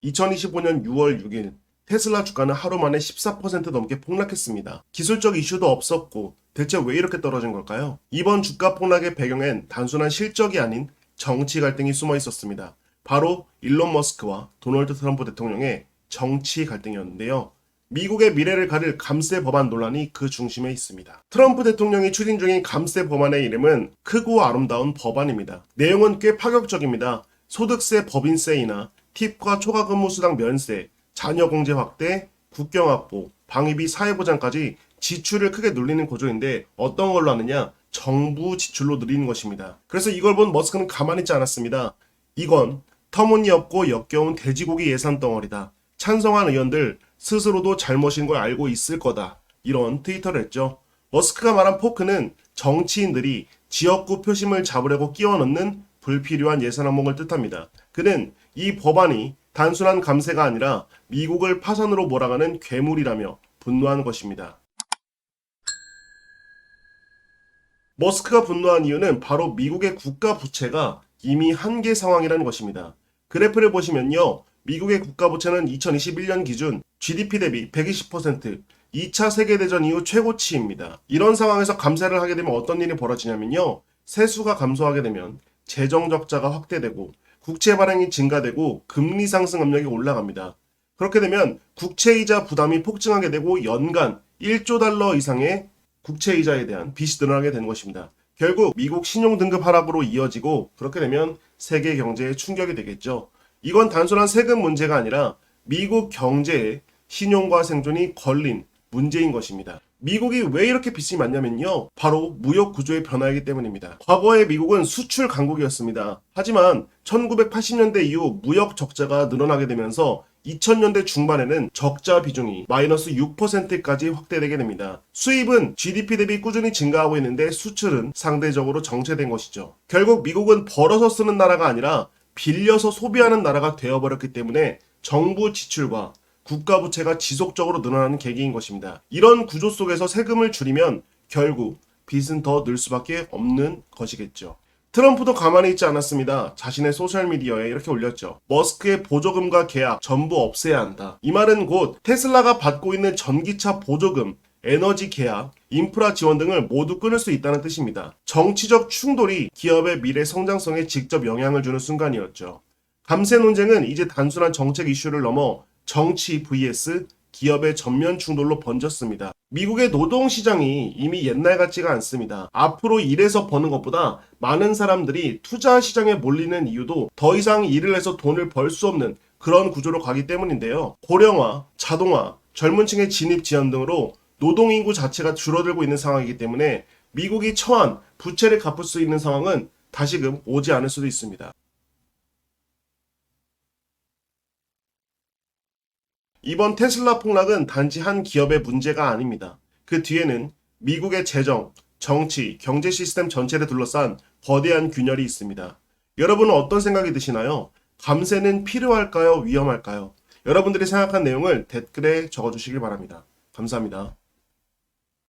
2025년 6월 6일 테슬라 주가는 하루 만에 14% 넘게 폭락했습니다. 기술적 이슈도 없었고 대체 왜 이렇게 떨어진 걸까요? 이번 주가 폭락의 배경엔 단순한 실적이 아닌 정치 갈등이 숨어 있었습니다. 바로 일론 머스크와 도널드 트럼프 대통령의 정치 갈등이었는데요. 미국의 미래를 가릴 감세 법안 논란이 그 중심에 있습니다. 트럼프 대통령이 추진 중인 감세 법안의 이름은 크고 아름다운 법안입니다. 내용은 꽤 파격적입니다. 소득세 법인세이나 팁과 초과근무 수당 면세, 자녀공제 확대, 국경 확보, 방위비 사회보장까지 지출을 크게 눌리는 구조인데 어떤 걸로 하느냐? 정부 지출로 늘리는 것입니다. 그래서 이걸 본 머스크는 가만히 있지 않았습니다. 이건 터무니없고 역겨운 돼지고기 예산 덩어리다. 찬성한 의원들 스스로도 잘못인 걸 알고 있을 거다. 이런 트위터를 했죠. 머스크가 말한 포크는 정치인들이 지역구 표심을 잡으려고 끼워 넣는 불필요한 예산 항목을 뜻합니다. 그는 이 법안이 단순한 감세가 아니라 미국을 파산으로 몰아가는 괴물이라며 분노한 것입니다. 머스크가 분노한 이유는 바로 미국의 국가 부채가 이미 한계 상황이라는 것입니다. 그래프를 보시면요. 미국의 국가 부채는 2021년 기준 GDP 대비 120%, 2차 세계대전 이후 최고치입니다. 이런 상황에서 감세를 하게 되면 어떤 일이 벌어지냐면요. 세수가 감소하게 되면 재정 적자가 확대되고 국채 발행이 증가되고 금리 상승 압력이 올라갑니다. 그렇게 되면 국채이자 부담이 폭증하게 되고 연간 1조 달러 이상의 국채이자에 대한 빚이 늘어나게 되는 것입니다. 결국 미국 신용등급 하락으로 이어지고 그렇게 되면 세계 경제에 충격이 되겠죠. 이건 단순한 세금 문제가 아니라 미국 경제의 신용과 생존이 걸린 문제인 것입니다. 미국이 왜 이렇게 빚이 많냐면요. 바로 무역 구조의 변화이기 때문입니다. 과거에 미국은 수출 강국이었습니다. 하지만 1980년대 이후 무역 적자가 늘어나게 되면서 2000년대 중반에는 적자 비중이 마이너스 6%까지 확대되게 됩니다. 수입은 GDP 대비 꾸준히 증가하고 있는데 수출은 상대적으로 정체된 것이죠. 결국 미국은 벌어서 쓰는 나라가 아니라 빌려서 소비하는 나라가 되어버렸기 때문에 정부 지출과 국가 부채가 지속적으로 늘어나는 계기인 것입니다. 이런 구조 속에서 세금을 줄이면 결국 빚은 더 늘 수밖에 없는 것이겠죠. 트럼프도 가만히 있지 않았습니다. 자신의 소셜미디어에 이렇게 올렸죠. 머스크의 보조금과 계약 전부 없애야 한다. 이 말은 곧 테슬라가 받고 있는 전기차 보조금, 에너지 계약, 인프라 지원 등을 모두 끊을 수 있다는 뜻입니다. 정치적 충돌이 기업의 미래 성장성에 직접 영향을 주는 순간이었죠. 감세 논쟁은 이제 단순한 정책 이슈를 넘어 정치 vs 기업의 전면 충돌로 번졌습니다. 미국의 노동시장이 이미 옛날 같지가 않습니다. 앞으로 일해서 버는 것보다 많은 사람들이 투자 시장에 몰리는 이유도 더 이상 일을 해서 돈을 벌 수 없는 그런 구조로 가기 때문인데요. 고령화, 자동화, 젊은 층의 진입 지연 등으로 노동인구 자체가 줄어들고 있는 상황이기 때문에 미국이 처한 부채를 갚을 수 있는 상황은 다시금 오지 않을 수도 있습니다. 이번 테슬라 폭락은 단지 한 기업의 문제가 아닙니다. 그 뒤에는 미국의 재정, 정치, 경제 시스템 전체를 둘러싼 거대한 균열이 있습니다. 여러분은 어떤 생각이 드시나요? 감세는 필요할까요? 위험할까요? 여러분들이 생각한 내용을 댓글에 적어주시길 바랍니다. 감사합니다.